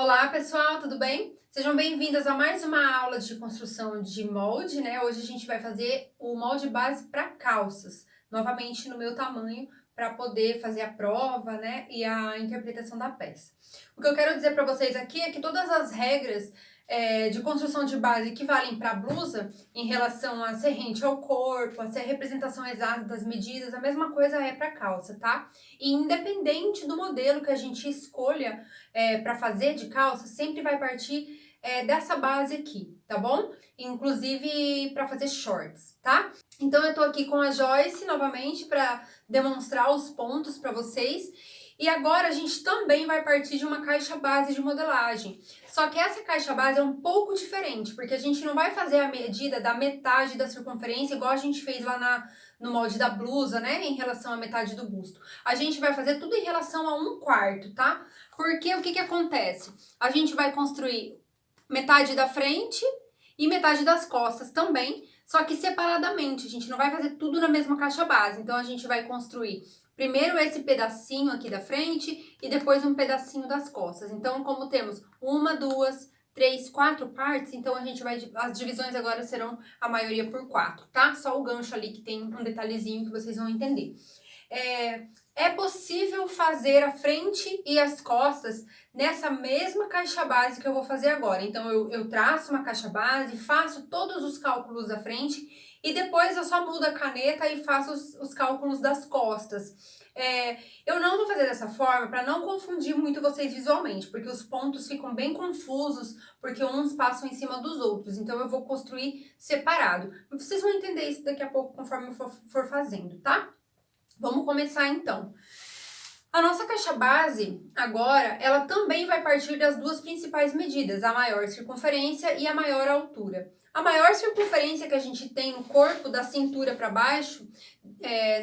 Olá pessoal, tudo bem? Sejam bem-vindas a mais uma aula de construção de molde, né? Hoje a gente vai fazer o molde base para calças, novamente no meu tamanho, para poder fazer a prova, né? E a interpretação da peça. O que eu quero dizer para vocês aqui é que todas as regras de construção de base que valem para a blusa, em relação a ser rente ao corpo, a ser a representação exata das medidas, a mesma coisa é para calça, tá? E independente do modelo que a gente escolha para fazer de calça, sempre vai partir dessa base aqui, tá bom? Inclusive para fazer shorts, tá? Então eu tô aqui com a Joyce novamente para demonstrar os pontos para vocês. E agora a gente também vai partir de uma caixa base de modelagem. Só que essa caixa base é um pouco diferente, porque a gente não vai fazer a medida da metade da circunferência, igual a gente fez lá no molde da blusa, né? Em relação à metade do busto. A gente vai fazer tudo em relação a 1/4, tá? Porque o que acontece? A gente vai construir metade da frente e metade das costas também, só que separadamente. A gente não vai fazer tudo na mesma caixa base. Então a gente vai construir primeiro esse pedacinho aqui da frente e depois um pedacinho das costas. Então, como temos 1, 2, 3, 4 partes, então a gente vai... As divisões agora serão a maioria por 4, tá? Só o gancho ali que tem um detalhezinho que vocês vão entender. É possível fazer a frente e as costas nessa mesma caixa base que eu vou fazer agora. Então, eu traço uma caixa base, faço todos os cálculos da frente e depois eu só mudo a caneta e faço os cálculos das costas. Eu não vou fazer dessa forma para não confundir muito vocês visualmente, porque os pontos ficam bem confusos, porque uns passam em cima dos outros. Então, eu vou construir separado. Vocês vão entender isso daqui a pouco, conforme eu for fazendo, tá? Vamos começar então. A nossa caixa base, agora, ela também vai partir das duas principais medidas, a maior circunferência e a maior altura. A maior circunferência que a gente tem no corpo, da cintura para baixo,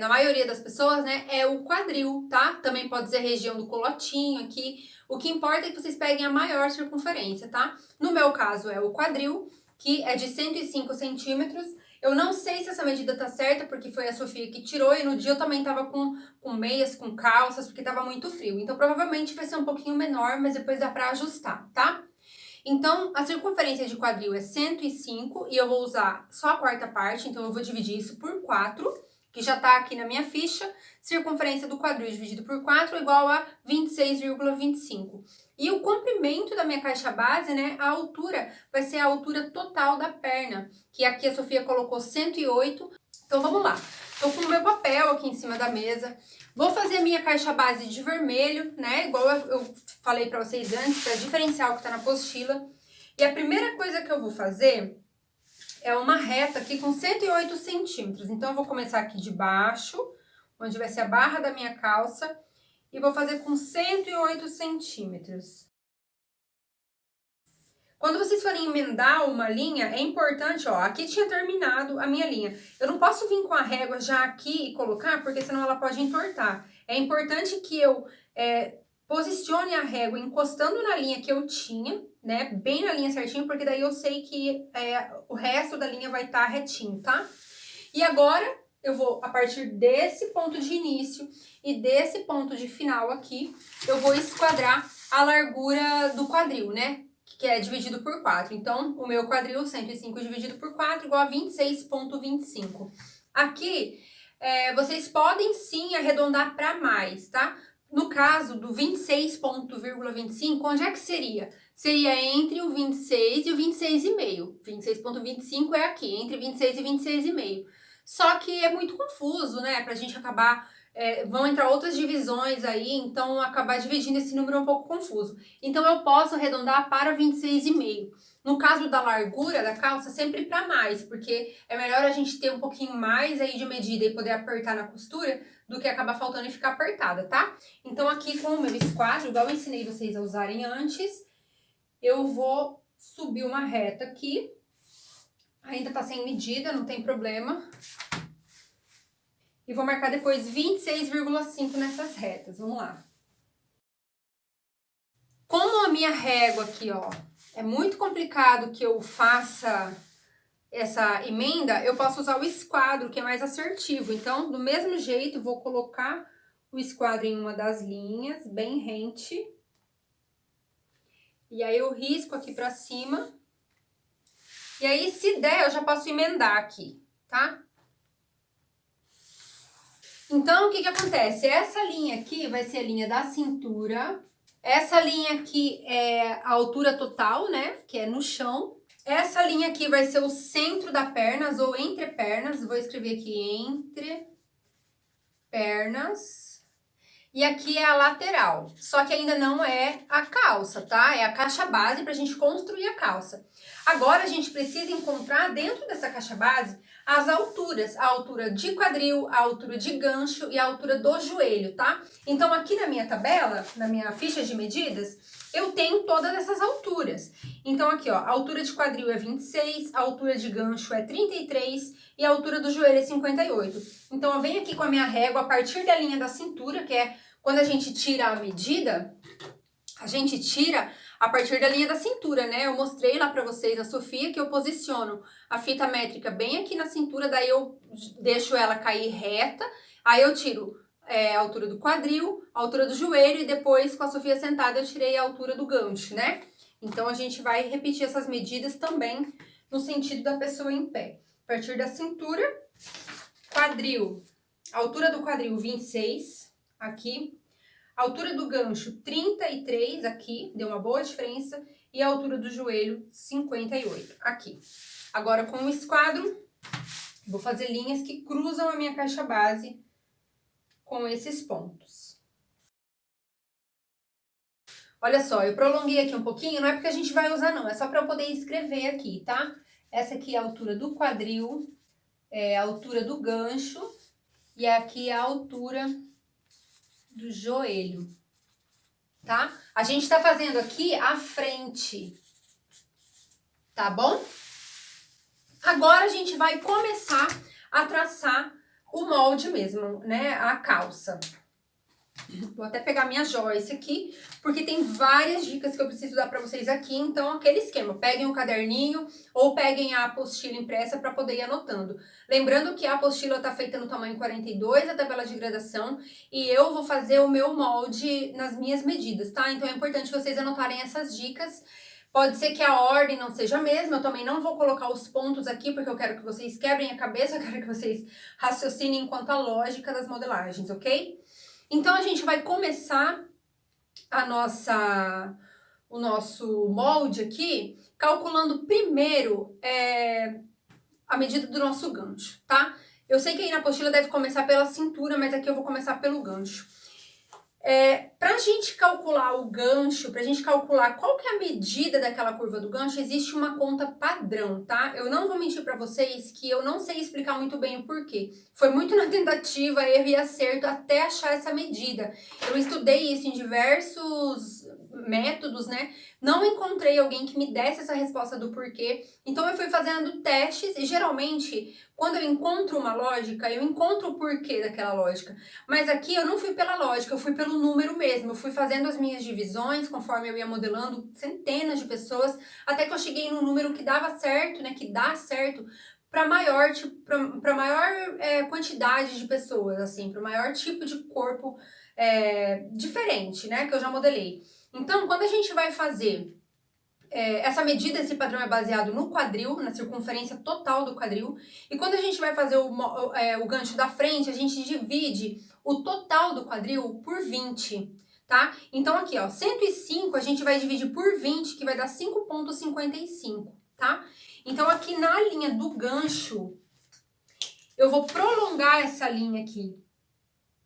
na maioria das pessoas, né, é o quadril, tá? Também pode ser região do colotinho aqui. O que importa é que vocês peguem a maior circunferência, tá? No meu caso é o quadril, que é de 105 centímetros. Eu não sei se essa medida tá certa, porque foi a Sofia que tirou, e no dia eu também tava com meias, com calças, porque tava muito frio. Então, provavelmente vai ser um pouquinho menor, mas depois dá pra ajustar, tá? Então, a circunferência de quadril é 105 e eu vou usar só a quarta parte, então eu vou dividir isso por 4, que já tá aqui na minha ficha. Circunferência do quadril dividido por 4 é igual a 26,25. E o comprimento da minha caixa base, né, a altura, vai ser a altura total da perna, que aqui a Sofia colocou 108. Então vamos lá. Tô com o meu papel aqui em cima da mesa. Vou fazer a minha caixa base de vermelho, né, igual eu falei pra vocês antes, para diferenciar o que tá na apostila. E a primeira coisa que eu vou fazer é uma reta aqui com 108 centímetros. Então, eu vou começar aqui de baixo, onde vai ser a barra da minha calça, e vou fazer com 108 centímetros. Quando vocês forem emendar uma linha, é importante, ó, aqui tinha terminado a minha linha. Eu não posso vir com a régua já aqui e colocar, porque senão ela pode entortar. É importante que eu posicione a régua encostando na linha que eu tinha, né, bem na linha certinho, porque daí eu sei que o resto da linha vai estar retinho, tá? E agora, eu vou, a partir desse ponto de início e desse ponto de final aqui, eu vou esquadrar a largura do quadril, né? Que é dividido por 4. Então, o meu quadril, 105 dividido por 4, igual a 26,25. Aqui, vocês podem sim arredondar para mais, tá? No caso do 26,25, onde é que seria? Seria entre o 26 e o 26,5. 26,25 é aqui, entre 26 e 26,5. Só que é muito confuso, né? Pra gente acabar... vão entrar outras divisões aí, então acabar dividindo esse número é um pouco confuso. Então eu posso arredondar para 26,5. No caso da largura da calça, sempre para mais, porque é melhor a gente ter um pouquinho mais aí de medida e poder apertar na costura do que acabar faltando e ficar apertada, tá? Então aqui com o meu esquadro, igual eu ensinei vocês a usarem antes, eu vou subir uma reta aqui. Ainda tá sem medida, não tem problema. E vou marcar depois 26,5 nessas retas, vamos lá. Como a minha régua aqui, ó, é muito complicado que eu faça essa emenda, eu posso usar o esquadro, que é mais assertivo. Então, do mesmo jeito, vou colocar o esquadro em uma das linhas, bem rente. E aí eu risco aqui pra cima. E aí, se der, eu já posso emendar aqui, tá? Então, o que que acontece? Essa linha aqui vai ser a linha da cintura. Essa linha aqui é a altura total, né? Que é no chão. Essa linha aqui vai ser o centro da pernas ou entre pernas. Vou escrever aqui entre pernas. E aqui é a lateral, só que ainda não é a calça, tá? É a caixa base pra gente construir a calça. Agora a gente precisa encontrar dentro dessa caixa base as alturas, a altura de quadril, a altura de gancho e a altura do joelho, tá? Então aqui na minha tabela, na minha ficha de medidas, eu tenho todas essas alturas. Então aqui, ó, a altura de quadril é 26, a altura de gancho é 33 e a altura do joelho é 58. Então eu venho aqui com a minha régua a partir da linha da cintura, que é quando a gente tira a medida, a gente tira a partir da linha da cintura, né? Eu mostrei lá pra vocês, a Sofia, que eu posiciono a fita métrica bem aqui na cintura, daí eu deixo ela cair reta, aí eu tiro a altura do quadril, a altura do joelho e depois, com a Sofia sentada, eu tirei a altura do gancho, né? Então, a gente vai repetir essas medidas também no sentido da pessoa em pé. A partir da cintura, quadril, altura do quadril 26, aqui. A altura do gancho 33, aqui, deu uma boa diferença. E a altura do joelho 58, aqui. Agora, com o esquadro, vou fazer linhas que cruzam a minha caixa base com esses pontos. Olha só, eu prolonguei aqui um pouquinho, não é porque a gente vai usar não, é só para eu poder escrever aqui, tá? Essa aqui é a altura do quadril, é a altura do gancho e aqui é a altura do joelho, tá? A gente tá fazendo aqui a frente, tá bom? Agora a gente vai começar a traçar o molde mesmo, né? A calça. Vou até pegar minha Joyce aqui, porque tem várias dicas que eu preciso dar pra vocês aqui. Então, aquele esquema, peguem um caderninho ou peguem a apostila impressa para poder ir anotando. Lembrando que a apostila tá feita no tamanho 42, a tabela de gradação, e eu vou fazer o meu molde nas minhas medidas, tá? Então, é importante vocês anotarem essas dicas. Pode ser que a ordem não seja a mesma, eu também não vou colocar os pontos aqui, porque eu quero que vocês quebrem a cabeça, eu quero que vocês raciocinem quanto à lógica das modelagens, ok? Então, a gente vai começar o nosso molde aqui, calculando primeiro a medida do nosso gancho, tá? Eu sei que aí na apostila deve começar pela cintura, mas aqui eu vou começar pelo gancho. Pra gente calcular o gancho, pra gente calcular qual que é a medida daquela curva do gancho, existe uma conta padrão, tá? Eu não vou mentir pra vocês que eu não sei explicar muito bem o porquê. Foi muito na tentativa, erro e acerto até achar essa medida. Eu estudei isso em diversos métodos, né? Não encontrei alguém que me desse essa resposta do porquê. Então eu fui fazendo testes e geralmente, quando eu encontro uma lógica, eu encontro o porquê daquela lógica. Mas aqui eu não fui pela lógica, eu fui pelo número mesmo. Eu fui fazendo as minhas divisões conforme eu ia modelando centenas de pessoas, até que eu cheguei num número que dava certo, né? Que dá certo para maior, quantidade de pessoas, assim, para o maior tipo de corpo diferente, né? Que eu já modelei. Então, quando a gente vai fazer essa medida, esse padrão é baseado no quadril, na circunferência total do quadril. E quando a gente vai fazer o gancho da frente, a gente divide o total do quadril por 20, tá? Então aqui, ó, 105 a gente vai dividir por 20, que vai dar 5,55, tá? Então aqui na linha do gancho, eu vou prolongar essa linha aqui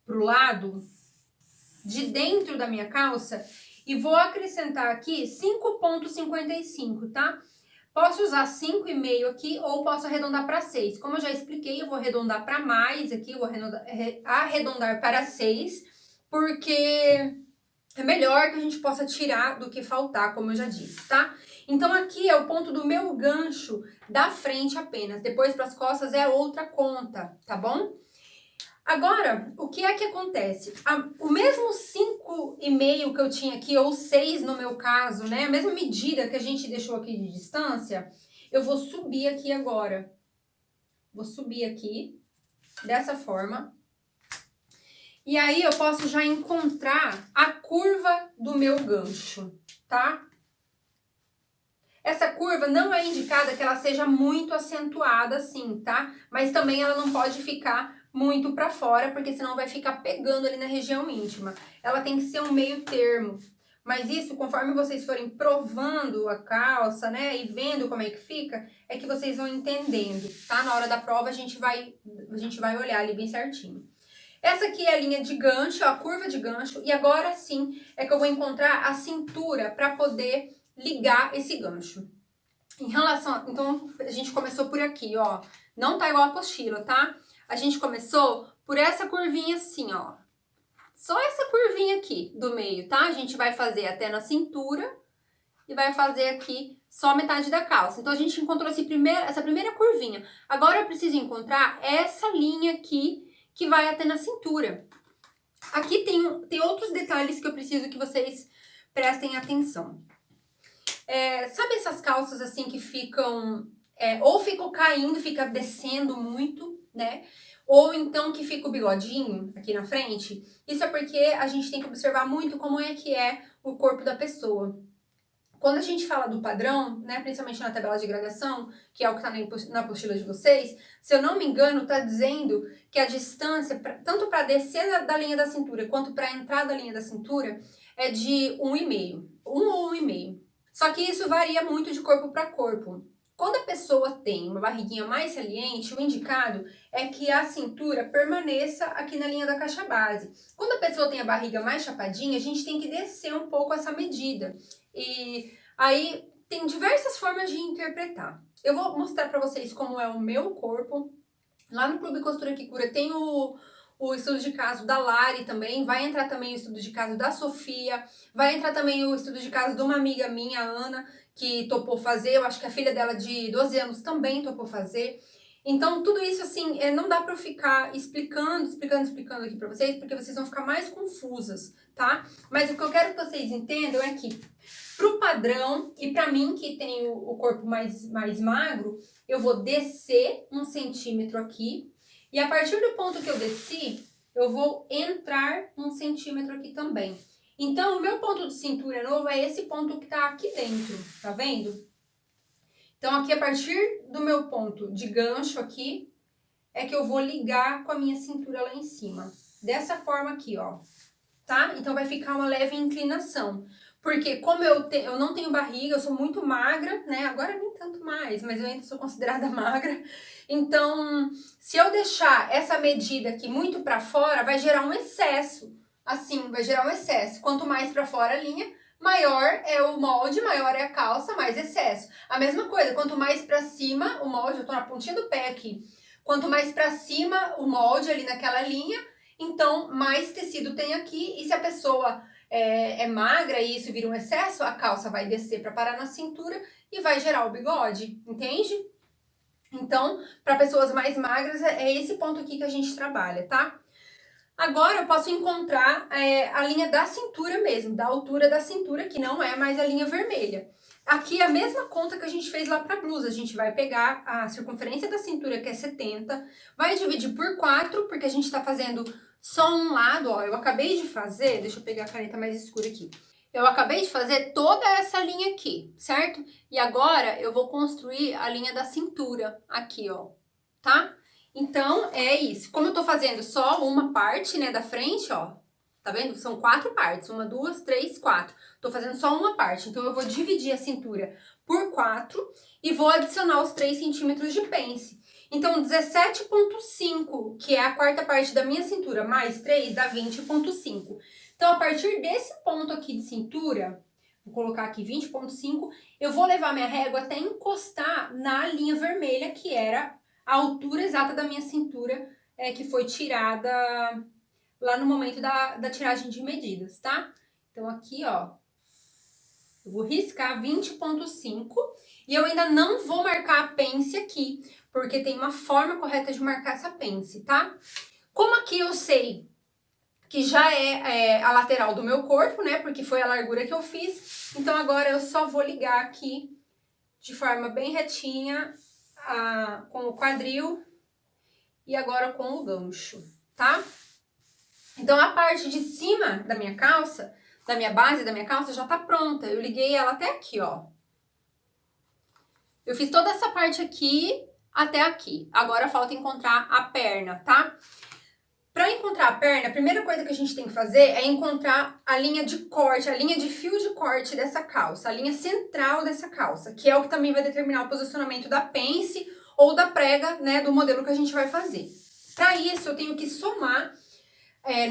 pro lado de dentro da minha calça e vou acrescentar aqui 5,55, tá? Posso usar 5,5 aqui ou posso arredondar para 6. Como eu já expliquei, eu vou arredondar para mais aqui, vou arredondar para 6, porque é melhor que a gente possa tirar do que faltar, como eu já disse, tá? Então aqui é o ponto do meu gancho da frente apenas. Depois para as costas é outra conta, tá bom? Agora, o que é que acontece? O mesmo 5,5 que eu tinha aqui, ou 6 no meu caso, né? A mesma medida que a gente deixou aqui de distância, eu vou subir aqui agora. Vou subir aqui, dessa forma. E aí, eu posso já encontrar a curva do meu gancho, tá? Essa curva não é indicada que ela seja muito acentuada assim, tá? Mas também ela não pode ficar muito para fora, porque senão vai ficar pegando ali na região íntima. Ela tem que ser um meio termo. Mas isso, conforme vocês forem provando a calça, né, e vendo como é que fica, é que vocês vão entendendo, tá? Na hora da prova a gente vai olhar ali bem certinho. Essa aqui é a linha de gancho, a curva de gancho, e agora sim é que eu vou encontrar a cintura para poder ligar esse gancho. Em relação, então a gente começou por aqui, ó. Não tá igual a apostila, tá? A gente começou por essa curvinha assim, ó. Só essa curvinha aqui do meio, tá? A gente vai fazer até na cintura e vai fazer aqui só metade da calça. Então a gente encontrou essa primeira curvinha. Agora eu preciso encontrar essa linha aqui que vai até na cintura. Aqui tem outros detalhes que eu preciso que vocês prestem atenção. Sabe essas calças assim que ficam, ou ficam caindo, fica descendo muito, né? Ou então que fica o bigodinho aqui na frente? Isso é porque a gente tem que observar muito como é que é o corpo da pessoa. Quando a gente fala do padrão, né, principalmente na tabela de gradação, que é o que está na apostila de vocês, se eu não me engano, está dizendo que a distância, tanto para descer da linha da cintura quanto para entrar da linha da cintura, é de 1,5. 1 ou 1,5. Só que isso varia muito de corpo para corpo. Quando a pessoa tem uma barriguinha mais saliente, o indicado é que a cintura permaneça aqui na linha da caixa base. Quando a pessoa tem a barriga mais chapadinha, a gente tem que descer um pouco essa medida. E aí tem diversas formas de interpretar. Eu vou mostrar para vocês como é o meu corpo. Lá no Clube Costura que Cura tem o estudo de caso da Lari também, vai entrar também o estudo de caso da Sofia, vai entrar também o estudo de caso de uma amiga minha, a Ana, que topou fazer, eu acho que a filha dela de 12 anos também topou fazer. Então, tudo isso, assim, não dá pra eu ficar explicando aqui pra vocês, porque vocês vão ficar mais confusas, tá? Mas o que eu quero que vocês entendam é que, pro padrão, e pra mim, que tem o corpo mais magro, eu vou descer 1 centímetro aqui, e a partir do ponto que eu desci, eu vou entrar 1 centímetro aqui também. Então, o meu ponto de cintura novo é esse ponto que tá aqui dentro, tá vendo? Então, aqui, a partir do meu ponto de gancho aqui, é que eu vou ligar com a minha cintura lá em cima. Dessa forma aqui, ó, tá? Então, vai ficar uma leve inclinação. Porque como eu não tenho barriga, eu sou muito magra, né? Agora nem tanto mais, mas eu ainda sou considerada magra. Então, se eu deixar essa medida aqui muito pra fora, vai gerar um excesso. Assim, vai gerar um excesso. Quanto mais pra fora a linha, maior é o molde, maior é a calça, mais excesso. A mesma coisa, quanto mais pra cima o molde, eu tô na pontinha do pé aqui. Quanto mais pra cima o molde ali naquela linha, então mais tecido tem aqui. E se a pessoa é magra e isso vira um excesso, a calça vai descer para parar na cintura e vai gerar o bigode, entende? Então, para pessoas mais magras, é esse ponto aqui que a gente trabalha, tá? Agora eu posso encontrar a linha da cintura mesmo, da altura da cintura, que não é mais a linha vermelha. Aqui é a mesma conta que a gente fez lá para blusa. A gente vai pegar a circunferência da cintura, que é 70, vai dividir por 4, porque a gente está fazendo só um lado, ó. Eu acabei de fazer, deixa eu pegar a caneta mais escura aqui. Eu acabei de fazer toda essa linha aqui, certo? E agora eu vou construir a linha da cintura aqui, ó, tá? Então, é isso. Como eu tô fazendo só uma parte, né, da frente, ó, tá vendo? São 4 partes. 1, 2, 3, 4. Tô fazendo só uma parte. Então, eu vou dividir a cintura por 4 e vou adicionar os 3 centímetros de pence. Então, 17,5, que é a quarta parte da minha cintura, mais 3 dá 20,5. Então, a partir desse ponto aqui de cintura, vou colocar aqui 20,5, eu vou levar minha régua até encostar na linha vermelha, que era a altura exata da minha cintura, que foi tirada lá no momento da tiragem de medidas, tá? Então, aqui, ó, eu vou riscar 20,5 e eu ainda não vou marcar a pence aqui, porque tem uma forma correta de marcar essa pence, tá? Como aqui eu sei que já é a lateral do meu corpo, né? Porque foi a largura que eu fiz. Então, agora eu só vou ligar aqui de forma bem retinha com o quadril e agora com o gancho, tá? Então, a parte de cima da minha calça, da minha base da minha calça, já tá pronta. Eu liguei ela até aqui, ó. Eu fiz toda essa parte aqui até aqui. Agora falta encontrar a perna, tá? Para encontrar a perna, a primeira coisa que a gente tem que fazer é encontrar a linha de corte, a linha de fio de corte dessa calça, a linha central dessa calça, que é o que também vai determinar o posicionamento da pence ou da prega, né, do modelo que a gente vai fazer. Para isso, eu tenho que somar,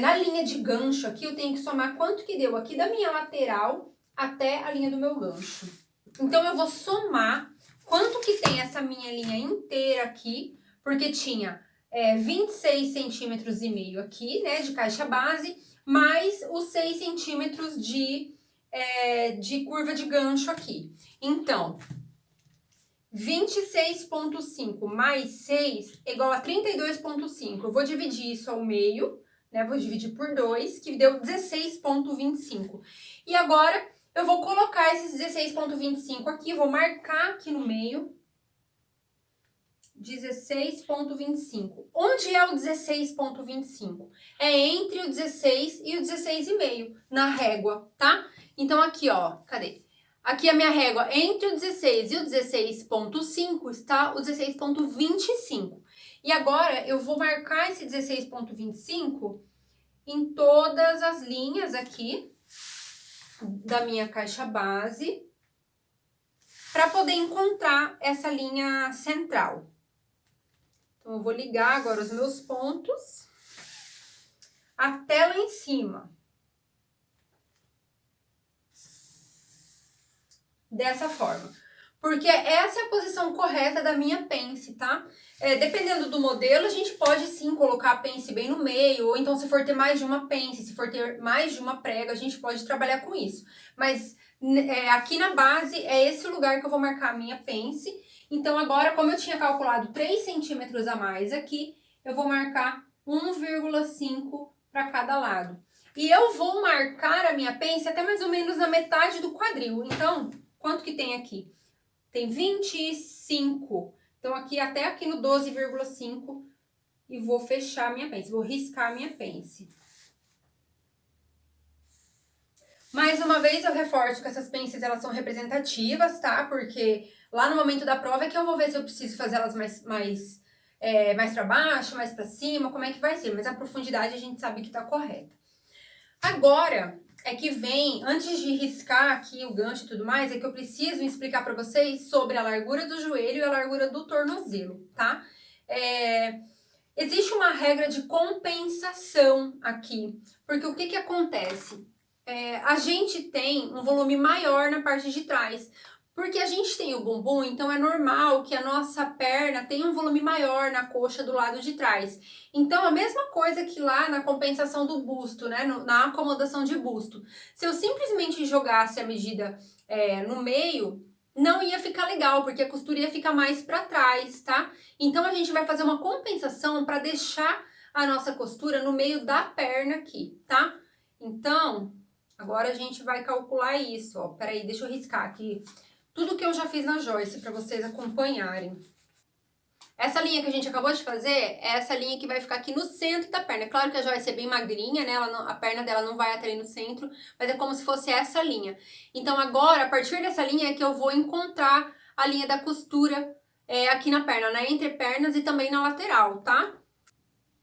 na linha de gancho aqui, eu tenho que somar quanto que deu aqui da minha lateral até a linha do meu gancho. Então, eu vou somar quanto que tem essa minha linha inteira aqui, porque tinha 26 centímetros e meio aqui, né, de caixa base, mais os 6 centímetros de curva de gancho aqui. Então, 26,5 mais 6 é igual a 32,5. Eu vou dividir isso ao meio, né, vou dividir por 2, que deu 16,25. E agora, eu vou colocar esses 16,25 aqui, vou marcar aqui no meio, 16,25. Onde é o 16,25? É entre o 16 e o 16,5 na régua, tá? Então aqui, ó, cadê? Aqui a minha régua, entre o 16 e o 16,5 está o 16,25. E agora eu vou marcar esse 16,25 em todas as linhas aqui da minha caixa base, para poder encontrar essa linha central. Então, eu vou ligar agora os meus pontos até lá em cima. Dessa forma. Porque essa é a posição correta da minha pence, tá? Dependendo do modelo, a gente pode sim colocar a pence bem no meio, ou então se for ter mais de uma pence, se for ter mais de uma prega, a gente pode trabalhar com isso. Mas aqui na base é esse o lugar que eu vou marcar a minha pence. Então agora, como eu tinha calculado 3 centímetros a mais aqui, eu vou marcar 1,5 para cada lado. E eu vou marcar a minha pence até mais ou menos na metade do quadril. Então, quanto que tem aqui? Tem 25. Então, aqui até aqui no 12,5 e vou fechar a minha pence, vou riscar a minha pence. Mais uma vez, eu reforço que essas pences, elas são representativas, tá? Porque lá no momento da prova é que eu vou ver se eu preciso fazer elas mais para baixo, mais para cima, como é que vai ser. Mas a profundidade a gente sabe que tá correta. Agora, é que vem, antes de riscar aqui o gancho e tudo mais, é que eu preciso explicar para vocês sobre a largura do joelho e a largura do tornozelo, tá? Existe uma regra de compensação aqui, porque o que que acontece? A gente tem um volume maior na parte de trás, porque a gente tem o bumbum, então é normal que a nossa perna tenha um volume maior na coxa do lado de trás. Então, a mesma coisa que lá na compensação do busto, né, na acomodação de busto. Se eu simplesmente jogasse a medida no meio, não ia ficar legal, porque a costura ia ficar mais para trás, tá? Então, a gente vai fazer uma compensação para deixar a nossa costura no meio da perna aqui, tá? Então, agora a gente vai calcular isso, ó. Peraí, deixa eu riscar aqui tudo que eu já fiz na Joyce para vocês acompanharem. Essa linha que a gente acabou de fazer é essa linha que vai ficar aqui no centro da perna. Claro que a Joyce é bem magrinha, né? A perna dela não vai até ali no centro, mas é como se fosse essa linha. Então agora, a partir dessa linha é que eu vou encontrar a linha da costura aqui na perna, na entrepernas e também na lateral, tá?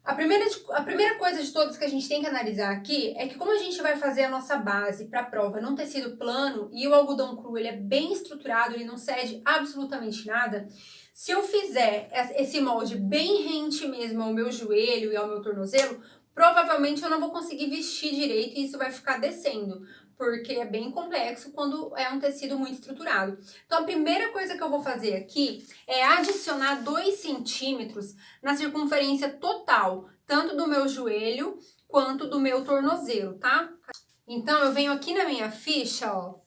A primeira coisa de todas que a gente tem que analisar aqui é que como a gente vai fazer a nossa base para a prova num tecido plano e o algodão cru ele é bem estruturado, ele não cede absolutamente nada, se eu fizer esse molde bem rente mesmo ao meu joelho e ao meu tornozelo, provavelmente eu não vou conseguir vestir direito e isso vai ficar descendo, porque é bem complexo quando é um tecido muito estruturado. Então, a primeira coisa que eu vou fazer aqui é adicionar 2 centímetros na circunferência total, tanto do meu joelho quanto do meu tornozelo, tá? Então, eu venho aqui na minha ficha, ó,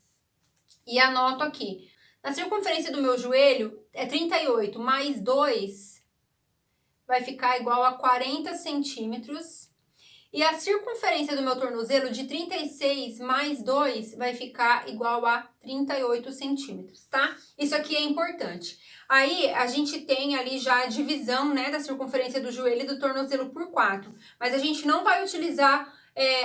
e anoto aqui. Na circunferência do meu joelho é 38 mais 2 vai ficar igual a 40 centímetros. E a circunferência do meu tornozelo de 36 mais 2 vai ficar igual a 38 centímetros, tá? Isso aqui é importante. Aí, a gente tem ali já a divisão, né, da circunferência do joelho e do tornozelo por 4. Mas a gente não vai utilizar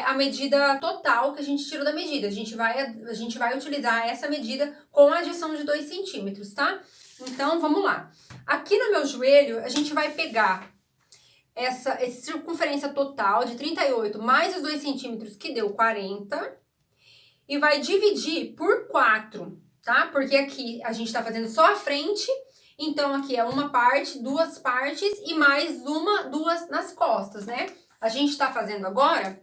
a medida total que a gente tirou da medida. A gente vai utilizar essa medida com a adição de 2 centímetros, tá? Então, vamos lá. Aqui no meu joelho, a gente vai pegar essa circunferência total de 38 mais os 2 centímetros, que deu 40, e vai dividir por 4, tá? Porque aqui a gente tá fazendo só a frente, então aqui é uma parte, 2 partes e mais duas nas costas, né? A gente tá fazendo agora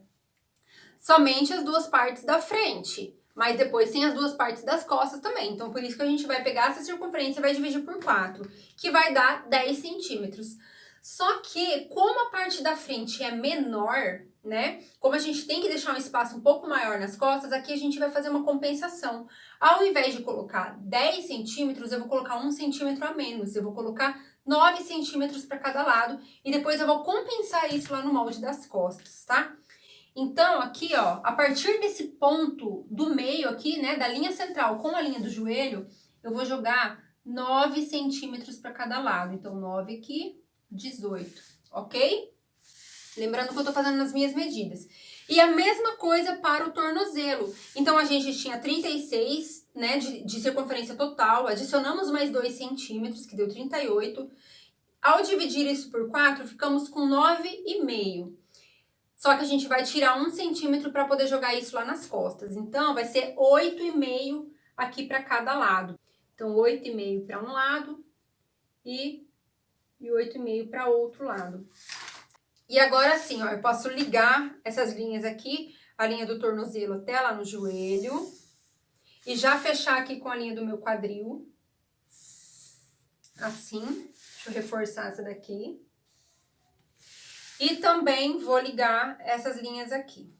somente as 2 partes da frente, mas depois tem as 2 partes das costas também. Então, por isso que a gente vai pegar essa circunferência e vai dividir por 4, que vai dar 10 centímetros. Só que, como a parte da frente é menor, né? Como a gente tem que deixar um espaço um pouco maior nas costas, aqui a gente vai fazer uma compensação. Ao invés de colocar 10 centímetros, eu vou colocar 1 centímetro a menos. Eu vou colocar 9 centímetros para cada lado e depois eu vou compensar isso lá no molde das costas, tá? Então, aqui, ó, a partir desse ponto do meio aqui, né, da linha central com a linha do joelho, eu vou jogar 9 centímetros para cada lado. Então, 9 aqui, 18, ok? Lembrando que eu tô fazendo nas minhas medidas. E a mesma coisa para o tornozelo. Então, a gente tinha 36, né, de circunferência total, adicionamos mais 2 centímetros, que deu 38. Ao dividir isso por 4, ficamos com 9,5. Só que a gente vai tirar 1 centímetro para poder jogar isso lá nas costas. Então, vai ser 8,5 aqui para cada lado. Então, 8,5 para um lado e 8,5 para outro lado. E agora sim, ó, eu posso ligar essas linhas aqui, a linha do tornozelo até lá no joelho. E já fechar aqui com a linha do meu quadril. Assim. Deixa eu reforçar essa daqui. E também vou ligar essas linhas aqui.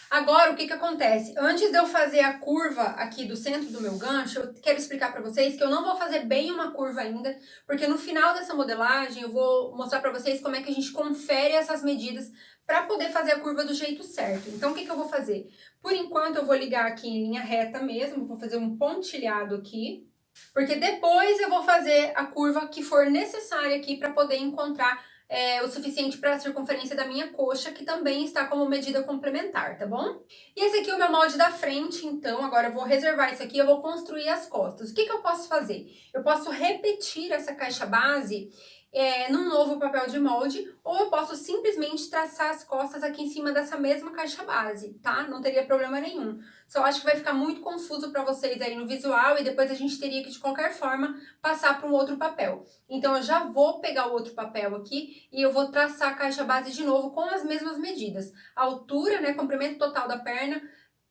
Agora, o que acontece? Antes de eu fazer a curva aqui do centro do meu gancho, eu quero explicar para vocês que eu não vou fazer bem uma curva ainda, porque no final dessa modelagem eu vou mostrar para vocês como é que a gente confere essas medidas para poder fazer a curva do jeito certo. Então, o que eu vou fazer? Por enquanto, eu vou ligar aqui em linha reta mesmo, vou fazer um pontilhado aqui, porque depois eu vou fazer a curva que for necessária aqui para poder encontrar o suficiente para a circunferência da minha coxa, que também está como medida complementar, tá bom? E esse aqui é o meu molde da frente, então agora eu vou reservar isso aqui, eu vou construir as costas. O que eu posso fazer? Eu posso repetir essa caixa base num novo papel de molde, ou eu posso simplesmente traçar as costas aqui em cima dessa mesma caixa base, tá? Não teria problema nenhum. Só acho que vai ficar muito confuso para vocês aí no visual e depois a gente teria que, de qualquer forma, passar para um outro papel. Então, eu já vou pegar o outro papel aqui e eu vou traçar a caixa base de novo com as mesmas medidas. A altura, né, comprimento total da perna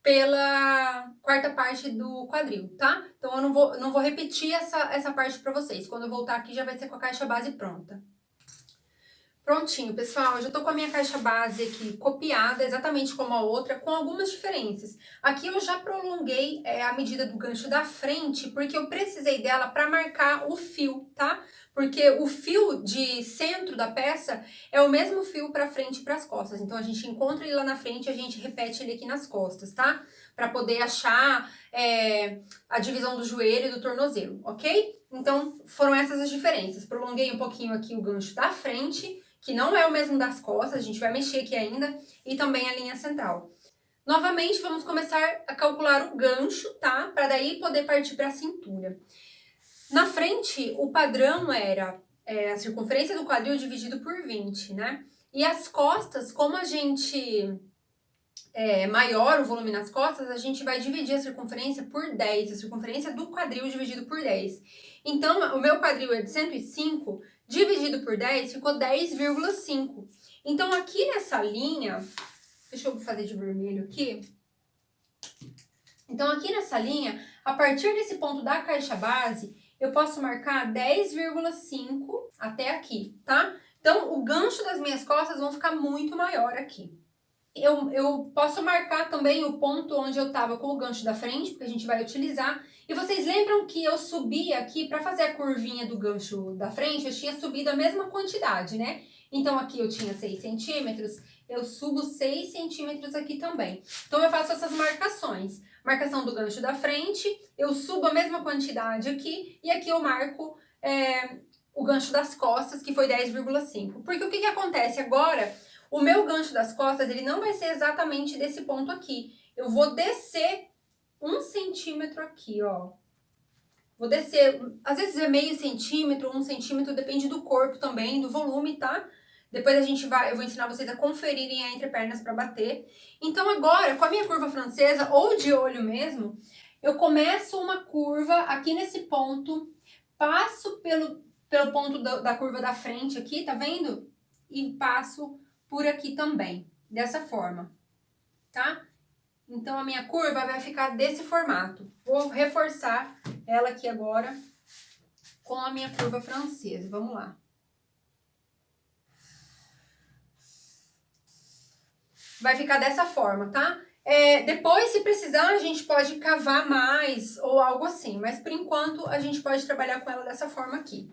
pela quarta parte do quadril, tá? Então, eu não vou repetir essa parte para vocês. Quando eu voltar aqui, já vai ser com a caixa base pronta. Prontinho, pessoal, eu já tô com a minha caixa base aqui copiada, exatamente como a outra, com algumas diferenças. Aqui eu já prolonguei a medida do gancho da frente, porque eu precisei dela para marcar o fio, tá? Porque o fio de centro da peça é o mesmo fio para frente e para as costas. Então, a gente encontra ele lá na frente e a gente repete ele aqui nas costas, tá? Para poder achar a divisão do joelho e do tornozelo, ok? Então, foram essas as diferenças. Prolonguei um pouquinho aqui o gancho da frente, que não é o mesmo das costas, a gente vai mexer aqui ainda, e também a linha central. Novamente, vamos começar a calcular o gancho, tá? Para daí poder partir para a cintura. Na frente, o padrão era a circunferência do quadril dividido por 20, né? E as costas, como a gente maior o volume nas costas, a gente vai dividir a circunferência por 10, a circunferência do quadril dividido por 10. Então, o meu quadril é de 105, dividido por 10, ficou 10,5. Então, aqui nessa linha, deixa eu fazer de vermelho aqui. Então, aqui nessa linha, a partir desse ponto da caixa base, eu posso marcar 10,5 até aqui, tá? Então, o gancho das minhas costas vão ficar muito maior aqui. Eu posso marcar também o ponto onde eu tava com o gancho da frente, porque a gente vai utilizar. E vocês lembram que eu subi aqui, para fazer a curvinha do gancho da frente, eu tinha subido a mesma quantidade, né? Então, aqui eu tinha 6 centímetros, eu subo 6 centímetros aqui também. Então, eu faço essas marcações. Marcação do gancho da frente, eu subo a mesma quantidade aqui, e aqui eu marco o gancho das costas, que foi 10,5. Porque o que acontece agora? O meu gancho das costas, ele não vai ser exatamente desse ponto aqui. Eu vou descer 1 centímetro aqui, ó. Vou descer, às vezes é meio centímetro, 1 centímetro, depende do corpo também, do volume, tá? Depois eu vou ensinar vocês a conferirem a entrepernas para bater. Então agora, com a minha curva francesa, ou de olho mesmo, eu começo uma curva aqui nesse ponto, passo pelo ponto da curva da frente aqui, tá vendo? E passo por aqui também, dessa forma, tá? Então a minha curva vai ficar desse formato. Vou reforçar ela aqui agora com a minha curva francesa. Vamos lá. Vai ficar dessa forma, tá? Depois, se precisar, a gente pode cavar mais ou algo assim. Mas, por enquanto, a gente pode trabalhar com ela dessa forma aqui.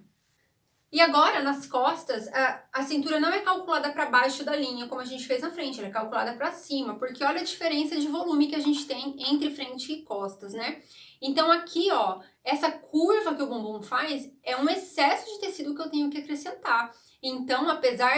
E agora, nas costas, a cintura não é calculada para baixo da linha, como a gente fez na frente. Ela é calculada para cima, porque olha a diferença de volume que a gente tem entre frente e costas, né? Então, aqui, ó, essa curva que o bumbum faz é um excesso de tecido que eu tenho que acrescentar. Então, apesar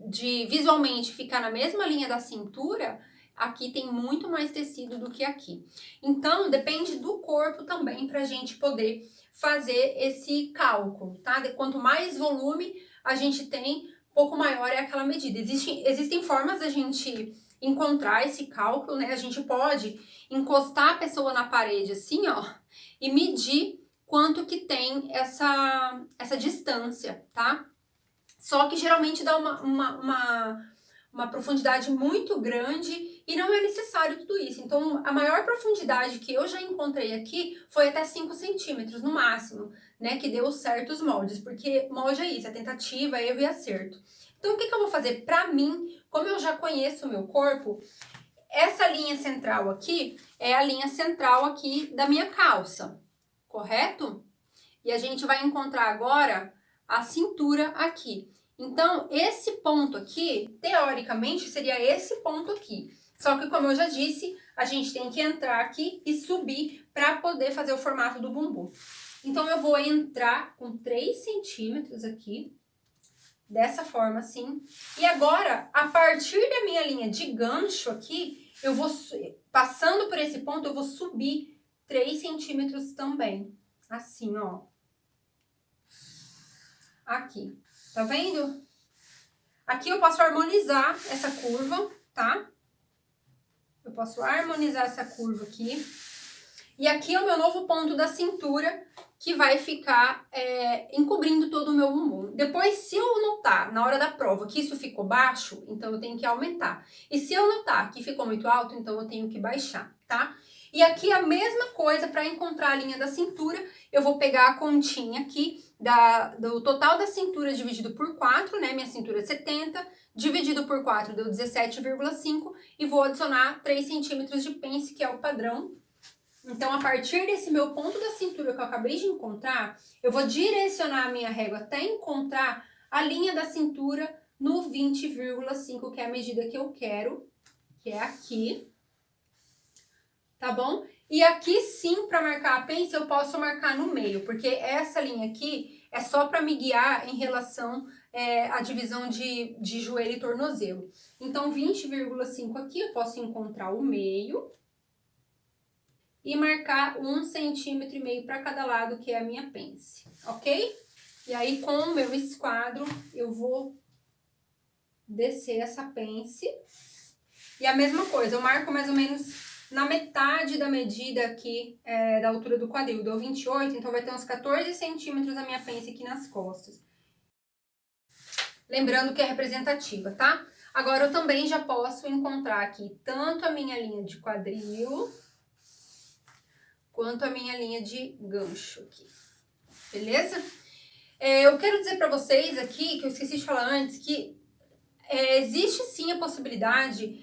de visualmente ficar na mesma linha da cintura, aqui tem muito mais tecido do que aqui. Então, depende do corpo também pra gente poder fazer esse cálculo, tá? Quanto mais volume a gente tem, pouco maior é aquela medida. Existem formas da gente encontrar esse cálculo, né? A gente pode encostar a pessoa na parede assim, ó, e medir quanto que tem essa distância, tá? Só que geralmente dá uma profundidade muito grande e não é necessário tudo isso. Então, a maior profundidade que eu já encontrei aqui foi até 5 centímetros no máximo, né? Que deu certos moldes, porque molde é isso, é tentativa, erro e acerto. Então, o que eu vou fazer? Pra mim, como eu já conheço o meu corpo, essa linha central aqui é a linha central aqui da minha calça, correto? E a gente vai encontrar agora a cintura aqui. Então, esse ponto aqui, teoricamente, seria esse ponto aqui. Só que, como eu já disse, a gente tem que entrar aqui e subir para poder fazer o formato do bumbum. Então, eu vou entrar com 3 centímetros aqui, dessa forma assim. E agora, a partir da minha linha de gancho aqui, eu vou, passando por esse ponto, eu vou subir 3 centímetros também. Assim, ó. Aqui. Tá vendo? Aqui eu posso harmonizar essa curva, tá? Eu posso harmonizar essa curva aqui. E aqui é o meu novo ponto da cintura, que vai ficar encobrindo todo o meu bumbum. Depois, se eu notar, na hora da prova, que isso ficou baixo, então eu tenho que aumentar. E se eu notar que ficou muito alto, então eu tenho que baixar, tá? E aqui a mesma coisa, para encontrar a linha da cintura, eu vou pegar a continha aqui, do total da cintura dividido por 4, né? Minha cintura é 70, dividido por 4 deu 17,5 e vou adicionar 3 centímetros de pence, que é o padrão. Então, a partir desse meu ponto da cintura que eu acabei de encontrar, eu vou direcionar a minha régua até encontrar a linha da cintura no 20,5, que é a medida que eu quero, que é aqui. Tá bom? E aqui sim, para marcar a pence, eu posso marcar no meio, porque essa linha aqui é só para me guiar em relação à divisão de joelho e tornozelo. Então, 20,5 aqui, eu posso encontrar o meio e marcar 1,5 centímetro para cada lado, que é a minha pence, ok? E aí, com o meu esquadro, eu vou descer essa pence. E a mesma coisa, eu marco mais ou menos na metade da medida aqui da altura do quadril. Deu 28, então vai ter uns 14 centímetros a minha pence aqui nas costas. Lembrando que é representativa, tá? Agora, eu também já posso encontrar aqui tanto a minha linha de quadril, quanto a minha linha de gancho aqui. Beleza? Eu quero dizer pra vocês aqui, que eu esqueci de falar antes, que existe sim a possibilidade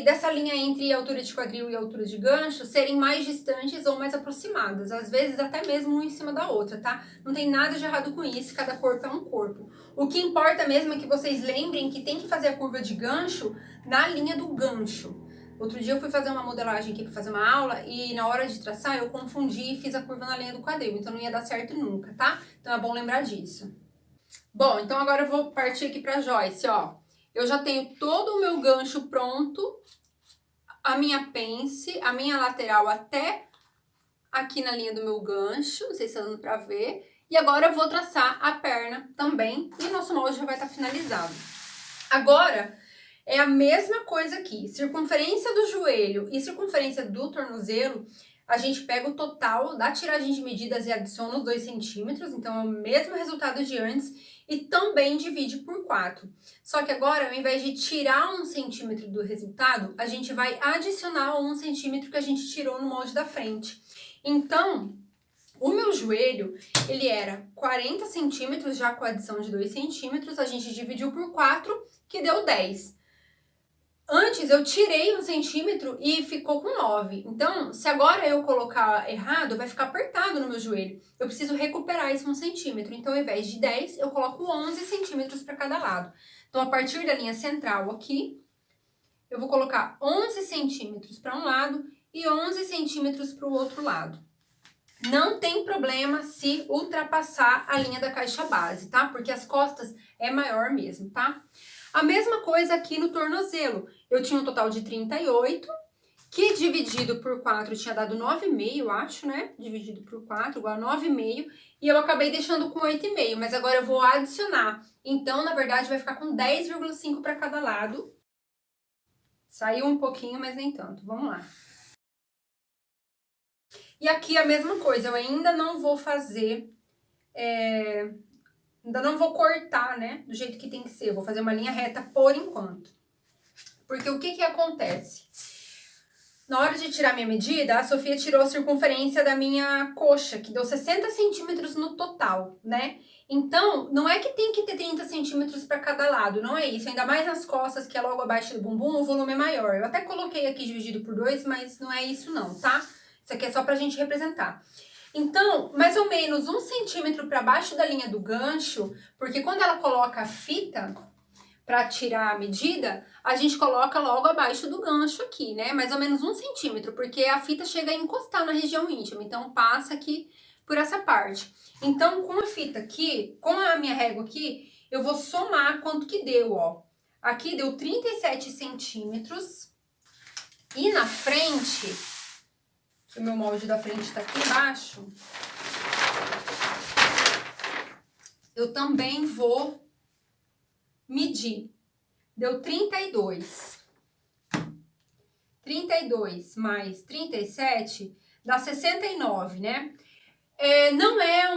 dessa linha entre a altura de quadril e a altura de gancho serem mais distantes ou mais aproximadas, às vezes até mesmo uma em cima da outra, tá? Não tem nada de errado com isso, cada corpo é um corpo. O que importa mesmo é que vocês lembrem que tem que fazer a curva de gancho na linha do gancho, Outro dia eu fui fazer uma modelagem aqui para fazer uma aula e na hora de traçar eu confundi e fiz a curva na linha do quadril, então não ia dar certo nunca, tá? Então é bom lembrar disso. Bom, então agora eu vou partir aqui pra Joyce, ó. Eu já tenho todo o meu gancho pronto, a minha pence, a minha lateral até aqui na linha do meu gancho, não sei se tá dando pra ver. E agora eu vou traçar a perna também e nosso molde já vai estar finalizado. Agora, é a mesma coisa aqui, circunferência do joelho e circunferência do tornozelo, a gente pega o total da tiragem de medidas e adiciona os 2 centímetros, então é o mesmo resultado de antes, e também divide por 4. Só que agora, ao invés de tirar 1 centímetro do resultado, a gente vai adicionar o 1 centímetro que a gente tirou no molde da frente. Então, o meu joelho, ele era 40 centímetros, já com a adição de 2 centímetros, a gente dividiu por 4, que deu 10. Antes eu tirei 1 centímetro e ficou com 9. Então, se agora eu colocar errado, vai ficar apertado no meu joelho. Eu preciso recuperar esse 1 centímetro. Então, ao invés de 10, eu coloco 11 centímetros para cada lado. Então, a partir da linha central aqui, eu vou colocar 11 centímetros para um lado e 11 centímetros para o outro lado. Não tem problema se ultrapassar a linha da caixa base, tá? Porque as costas é maior mesmo, tá? A mesma coisa aqui no tornozelo. Eu tinha um total de 38, que dividido por 4 tinha dado 9,5, acho, né? Dividido por 4 igual a 9,5. E eu acabei deixando com 8,5, mas agora eu vou adicionar. Então, na verdade, vai ficar com 10,5 para cada lado. Saiu um pouquinho, mas nem tanto. Vamos lá. E aqui a mesma coisa, eu ainda não vou fazer... Ainda não vou cortar, né, do jeito que tem que ser. Eu vou fazer uma linha reta por enquanto. Porque o que acontece? Na hora de tirar minha medida, a Sofia tirou a circunferência da minha coxa, que deu 60 centímetros no total, né? Então, não é que tem que ter 30 centímetros para cada lado, não é isso. Ainda mais nas costas, que é logo abaixo do bumbum, o volume é maior. Eu até coloquei aqui dividido por 2, mas não é isso não, tá? Isso aqui é só pra gente representar. Então, mais ou menos 1 centímetro para baixo da linha do gancho, porque quando ela coloca a fita para tirar a medida, a gente coloca logo abaixo do gancho aqui, né? Mais ou menos 1 centímetro, porque a fita chega a encostar na região íntima, então passa aqui por essa parte. Então, com a fita aqui, com a minha régua aqui, eu vou somar quanto que deu, ó. Aqui deu 37 centímetros e na frente... O meu molde da frente tá aqui embaixo. Eu também vou medir. Deu 32. 32 mais 37 dá 69, né? Não é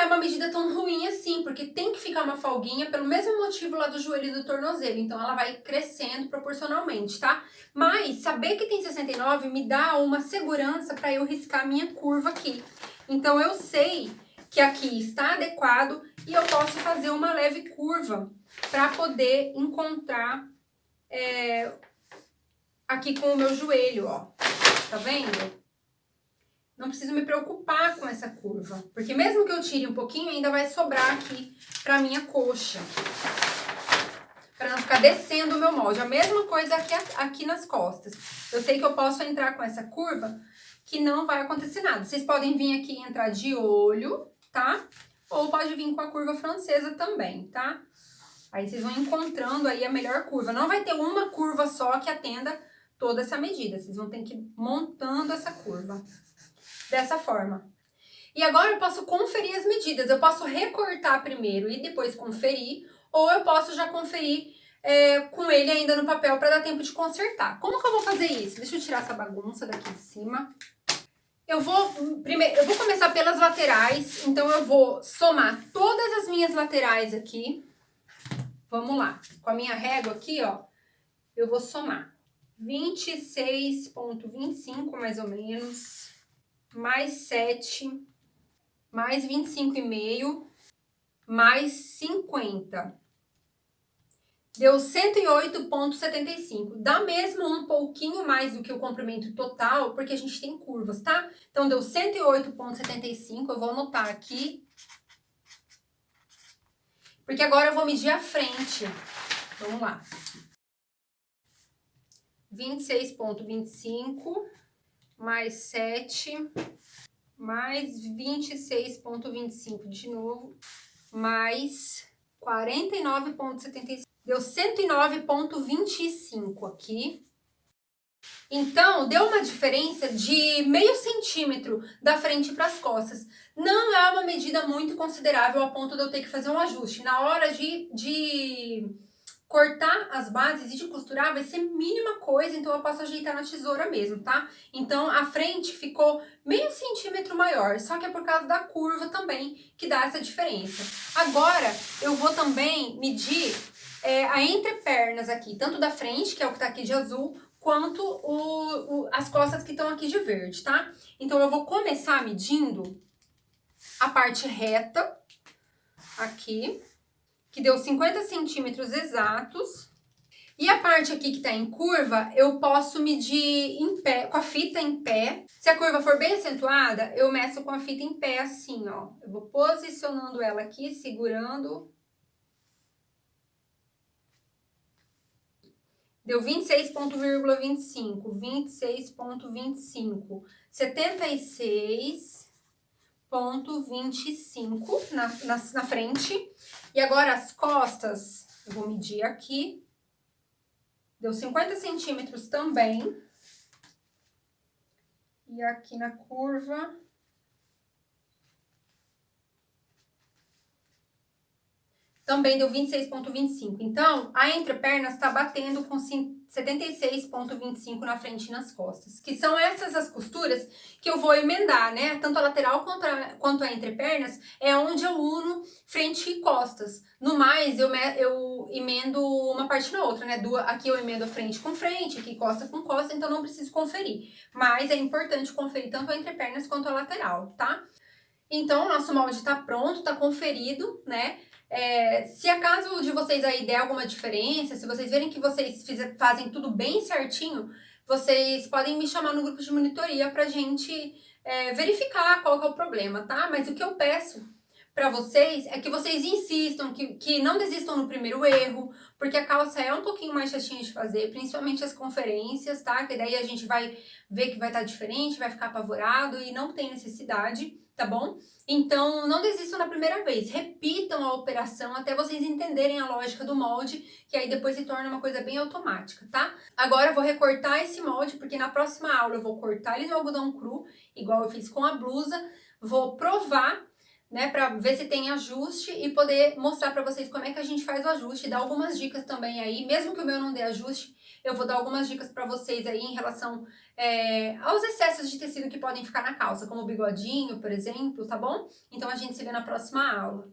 uma medida tão ruim assim, porque tem que ficar uma folguinha pelo mesmo motivo lá do joelho e do tornozelo. Então, ela vai crescendo proporcionalmente, tá? Mas saber que tem 69 me dá uma segurança para eu riscar a minha curva aqui. Então, eu sei que aqui está adequado e eu posso fazer uma leve curva para poder encontrar aqui com o meu joelho, ó. Tá vendo? Não preciso me preocupar com essa curva, porque mesmo que eu tire um pouquinho, ainda vai sobrar aqui pra minha coxa. Pra não ficar descendo o meu molde. A mesma coisa aqui nas costas. Eu sei que eu posso entrar com essa curva, que não vai acontecer nada. Vocês podem vir aqui e entrar de olho, tá? Ou pode vir com a curva francesa também, tá? Aí vocês vão encontrando aí a melhor curva. Não vai ter uma curva só que atenda toda essa medida. Vocês vão ter que ir montando essa curva. Dessa forma. E agora eu posso conferir as medidas. Eu posso recortar primeiro e depois conferir, ou eu posso já conferir com ele ainda no papel para dar tempo de consertar. Como que eu vou fazer isso? Deixa eu tirar essa bagunça daqui de cima. Eu vou começar pelas laterais, então eu vou somar todas as minhas laterais aqui. Vamos lá. Com a minha régua aqui, ó, eu vou somar 26,25 mais ou menos. Mais 7, mais 25,5, mais 50. Deu 108,75. Dá mesmo um pouquinho mais do que o comprimento total, porque a gente tem curvas, tá? Então, deu 108,75. Eu vou anotar aqui. Porque agora eu vou medir a frente. Vamos lá. 26,25, mais 7, mais 26,25 de novo, mais 49,75. Deu 109,25 aqui. Então, deu uma diferença de meio centímetro da frente para as costas. Não é uma medida muito considerável a ponto de eu ter que fazer um ajuste. Na hora de cortar as bases e de costurar vai ser mínima coisa, então eu posso ajeitar na tesoura mesmo, tá? Então, a frente ficou meio centímetro maior, só que é por causa da curva também que dá essa diferença. Agora, eu vou também medir a entrepernas aqui, tanto da frente, que é o que tá aqui de azul, quanto as costas que estão aqui de verde, tá? Então, eu vou começar medindo a parte reta, aqui, que deu 50 centímetros exatos. E a parte aqui que tá em curva, eu posso medir em pé, com a fita em pé. Se a curva for bem acentuada, eu meço com a fita em pé assim, ó. Eu vou posicionando ela aqui, segurando. Deu 26,25, 26,25, 76,25 na frente. E agora as costas, eu vou medir aqui. Deu 50 centímetros também. E aqui na curva. Também deu 26,25. Então, a entreperna está batendo com 76,25 na frente e nas costas. Que são essas as costuras que eu vou emendar, né? Tanto a lateral quanto a entrepernas é onde eu uno frente e costas. No mais, eu emendo uma parte na outra, né? Aqui eu emendo a frente com frente, aqui costa com costa, então não preciso conferir. Mas é importante conferir tanto a entrepernas quanto a lateral, tá? Então, o nosso molde tá pronto, tá conferido, né? Se acaso de vocês aí der alguma diferença, se vocês verem que vocês fazem tudo bem certinho, vocês podem me chamar no grupo de monitoria pra gente verificar qual que é o problema, tá? Mas o que eu peço pra vocês é que vocês insistam, que não desistam no primeiro erro, porque a calça é um pouquinho mais chatinha de fazer, principalmente as conferências, tá? Que daí a gente vai ver que vai estar diferente, vai ficar apavorado e não tem necessidade, tá bom? Então, não desistam na primeira vez, repitam a operação até vocês entenderem a lógica do molde, que aí depois se torna uma coisa bem automática, tá? Agora eu vou recortar esse molde, porque na próxima aula eu vou cortar ele no algodão cru, igual eu fiz com a blusa, vou provar, né, pra ver se tem ajuste e poder mostrar pra vocês como é que a gente faz o ajuste, dar algumas dicas também aí, mesmo que o meu não dê ajuste, eu vou dar algumas dicas pra vocês aí em relação aos excessos de tecido que podem ficar na calça, como o bigodinho, por exemplo, tá bom? Então a gente se vê na próxima aula.